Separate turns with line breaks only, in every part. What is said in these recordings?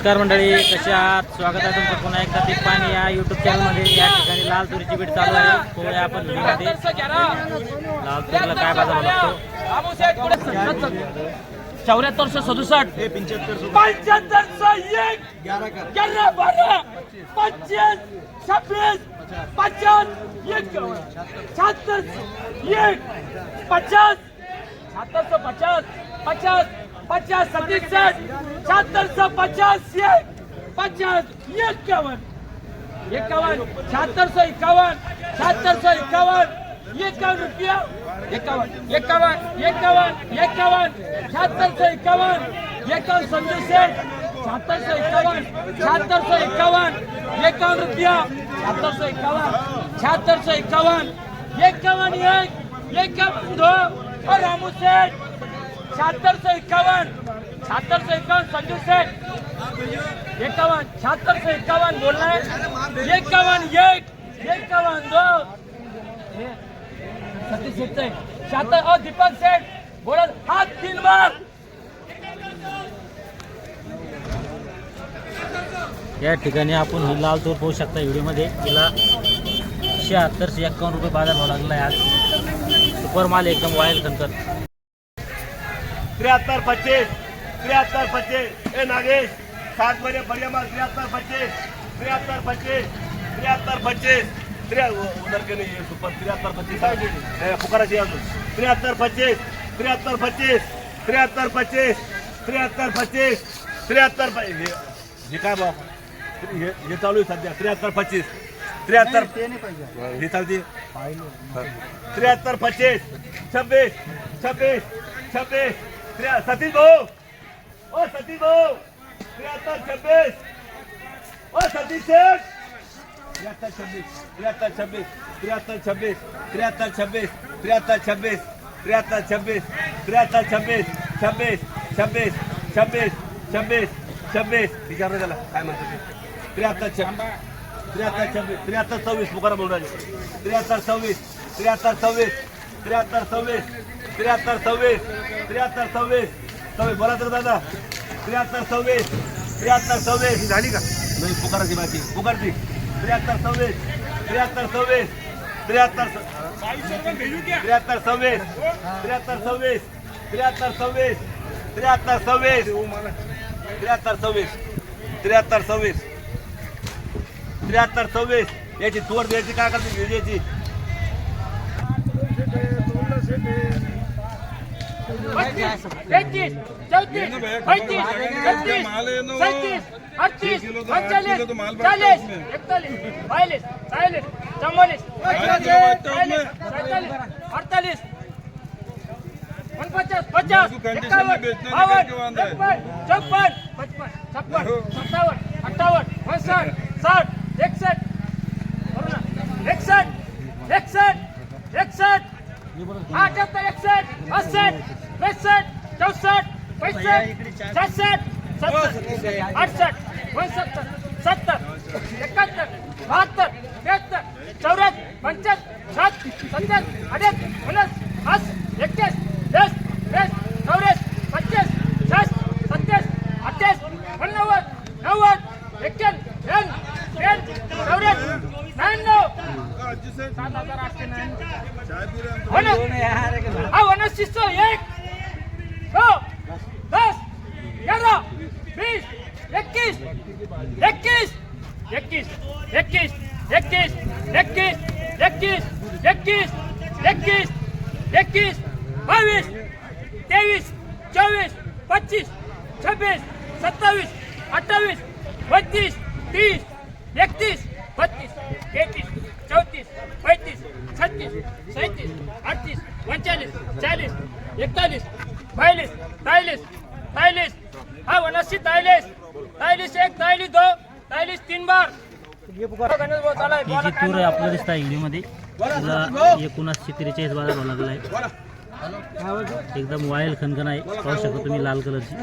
नमस्कार मंडळी, कसे आहात? स्वागत आहे तुमचं पुन्हा एकदा पीक पाणी या यूट्यूब चॅनलमध्ये। या ठिकाणी लाल तुरीची बीट चालू आहे। पुढे आपण व्हिडिओमध्ये लाल तुरीला काय बाजार लागतो
7467 75 7501 11 12 25 26 50 51 76 1 50 7750 50 50 77 7650 50 51 51 7651 7651 51 रुपया 51 51 51 51 7651 51 संजय सेठ 7651 7651 51 रुपया 7651 7651 51 1 51 2 और रामू सेठ 7651 7651 संजू सेठ 51 7651 बोलना है 51 1 51 2 सतीश सेठ 76 और दीपक सेठ बोला हाथ 3 बार।
या ठिकाणी आपण ही लाल तूर पाहू शकता व्हिडिओमध्ये। तिला 7651 रुपये बाजार भाव लागला आहे आज। सुपर माल एकदम वाईल खनकर
73 25 73 25 ए नागेश 7 बजे बढ़िया माल 73 25 73 25 73 25 उधर के नहीं है सुपर 73 25 पुकारा चाहिए 73 25 73 25 73 25 73 25 73 हे काय भाव हे चालू आहे सध्या 73 25 73 हे चालते 73 25 26 26 26 सतीश भाऊ ओ सतीश भाऊ 73 26 ओ सतीश सेठ 73 26 73 26 73 26 73 26 73 26 73 26 26 26 26 26 26 विचारलं त्याला काय म्हणतो ते 73 73 26 73 26 पुकारा बोल राहिले 73 26 73 26 73 26 73 26 73 26 26 बोला तर दादा 73 26 73 26 झाली का नाही पुकाराची बाकी पुकारची 73 26 73 26 73 73 26 73 26 73 26 73 26 73 26 73 26 73 26 याची तोड द्यायची काय करते विजेची
33 34 35 36 37 38 39 40 41 42 43 44 45 50 50 51 54 55 57 58 59 60 61 61 61 61 78 61 62 64 65 66 67 68 69 70 71 72 73 74 75 77 78 19 21 10 10 24 25 26 27 28 90 90 91
ही जी तूर आहे आपल्याला दिसत आहे व्हिडिओमध्ये। तिला 7943 बाजार भाव लागला आहे। एकदम वाईल खनखन आहे, पाहू शकता तुम्ही लाल कलरची।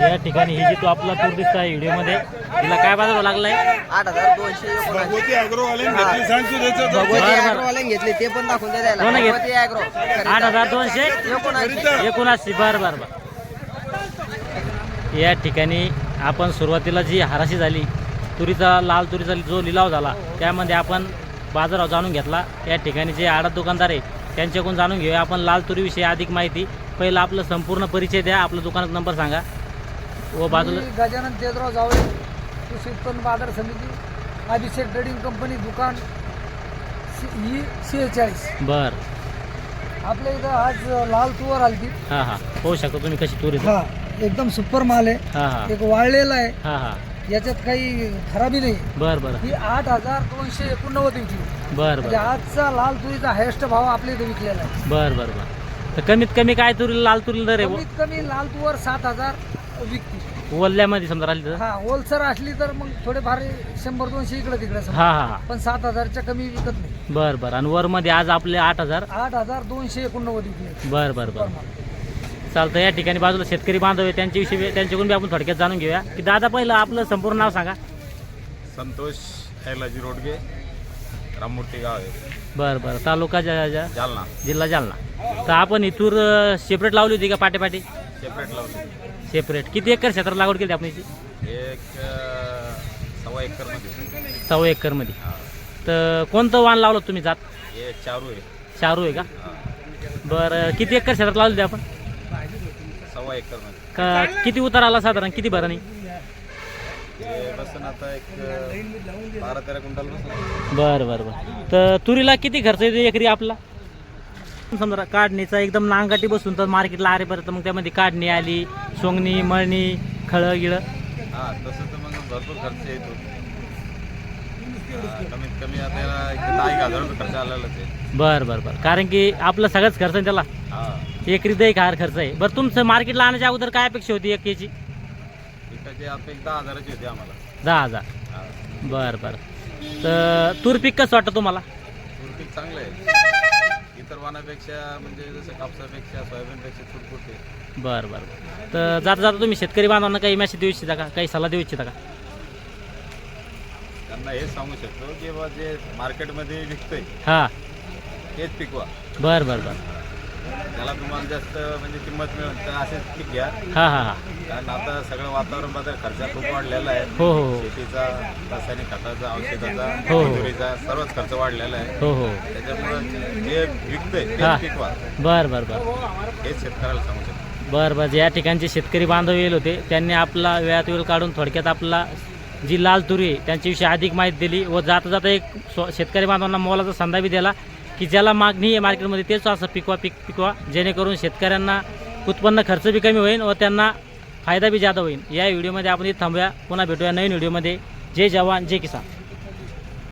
या ठिकाणी ही जी तो आपला तूर दिसत आहे व्हिडिओ मध्ये तिला काय बाजार लागलाय?
8,200
भगवती अॅग्रोवाल्यांनी घेतली, सांग तू त्याचं.
ॲग्रोवाल्याने घेतले ते पण दाखवून द्यायला.
कोण घेत?
भगवती ॲग्रो
8,279 बर बर बर. या ठिकाणी आपण सुरुवातीला जी हराशी झाली तुरीचा, लाल तुरीचा जो लिलाव झाला त्यामध्ये आपण बाजारावर जाणून घेतला. या ठिकाणी जे आडत दुकानदार आहे त्यांच्याकडून जाणून घेऊया आपण लाल तुरीविषयी अधिक माहिती. पहिलं आपलं संपूर्ण परिचय द्या, आपलं दुकानाचा नंबर सांगा व बाजूला.
मी गजानन तेजराव जावळे, कृषी उत्पन्न बाजार समिती, अभिषेक ट्रेडिंग कंपनी, दुकान E46.
बर.
आपल्या इथं आज लाल तुवर आलती.
हां हां, होऊ शकतो तुम्ही कशी तुरी.
हा, एकदम सुपर माल आहे.
हां हां
एक वाळलेला आहे,
हां हां
याच्यात काही खराबी नाही.
बर बर
ही 8,289 विकली.
बर
म्हणजे
बर
आजचा लाल तुरीचा हायेस्ट भाव आपल्या इथे विकलेला आहे.
बर बर बर. तर कमीत कमी काय तुरीला, लाल तुरीला दर आहे?
कमीत कमी लाल तुवर 7,000 विकते.
वल्ल्यामध्ये समजा राहिली तर.
हा, होलसर असली तर मग थोडेफार 100-200 इकडे तिकडे समजा.
हां हां हां
पण 7,000च्या कमी विकत नाही.
बर बर. आणि वरमध्ये आज आपले 8,000.
8,289 विकले.
बर बर बर. चालतं. या ठिकाणी बाजूला शेतकरी बांधव आहे त्यांच्याविषयी, त्यांच्याकडून बी आपण थोडक्यात जाणून घेऊया की दादा पहिलं आपलं संपूर्ण नाव सांगा.
संतोष ऐलाजी रोडगे, राममूर्ती गाव आहे,
बरं बरं. तालुका
जालना.
जिल्हा जालना. तर आपण ही तूर सेपरेट लावली होती का पाटे
सेपरेट लावली.
सेपरेट. किती एकर क्षेत्रात लागवड केली आपण याची?
एक 1.25 एकरमध्ये.
1.25 एकरमध्ये. तर कोणतं वाण लावलं तुम्ही जात?
हे चारू आहे.
चारू आहे का? बरं. किती एकर क्षेत्रात लावली होती आपण?
1.25 एकरमध्ये.
का किती उतार आला साधारण, किती भरणी?
हे बसून आता एक 12-13 क्विंटल बसून.
बरं बरं बरं. तर तुरीला किती खर्च येतो एकरी आपला? समजा काढणीचा एकदम नांगाटी बसून तर मार्केटला आरेपर्यंत, मग त्यामध्ये काढणी आली, सोंगणी, मळणी, खळं गिळं.
हां, तसं तर मग भरपूर खर्च येतो. कमीत कमी आता याला 10,000 रुपये खर्च आलेलाच आहे.
बरं बरं बरं. कारण की आपलं सगळंच खर्च आहे त्याला.
हां,
एकरी दही खार खर्च आहे. बरं, तुमचं मार्केटला आणण्याच्या अगोदर काय अपेक्षा होती एक याची?
एकाची अपेक्षा 10,000ची होती आम्हाला.
10,000.
हां,
बरं बरं. तर तूर पीक कसं वाटतं तुम्हाला?
पीक चांगलं आहे. इतर वाणापेक्षा म्हणजे जसं कापसापेक्षा, सोयाबीनपेक्षा थोडं आहे.
बरं बरं. तर जाता जाता तुम्ही शेतकरी बांधवांना काही मेसेज देऊ इच्छिता का, काही सल्ला देऊ इच्छिता का?
त्यांना हेच सांगू शकतो की बा जे मार्केटमध्ये विकतंय
हां.
हेच पिकवा.
बरं बरं बरं.
त्याला तुम्हाला जास्त म्हणजे किंमत मिळून तर असेच पीक घ्या.
हां हां हां.
कारण आता सगळं वातावरण बदल, खर्च खूप वाढलेला आहे.
हो हो हो.
शेतीचा, रासायनिक खताचा, औषधाचा,
हो.
मजुरीचा सर्वच खर्च वाढलेला आहे.
हो हो.
त्याच्यामुळं जे विकतंय
हां.
तेच पिकवा,
बरं बरं बरं.
हेच शेतकऱ्याला सांगू शकतो.
बरं बरं. या ठिकाणचे शेतकरी बांधव येईल होते, त्यांनी आपला वेळात वेळ काढून थोडक्यात आपला जी लाल तुरी आहे त्यांच्याविषयी अधिक माहिती दिली व जाता जाता एक शेतकरी बांधवांना मोलाचा संधा बी दिला की ज्याला मागणी आहे मार्केटमध्ये तेच असं पिकवा, जेणेकरून शेतकऱ्यांना उत्पन्न खर्च बी कमी होईल व त्यांना फायदा बी जादा होईल. या व्हिडिओमध्ये आपण इथे थांबूया. पुन्हा भेटूया नवीन व्हिडिओमध्ये. जय जवान, जय किसान.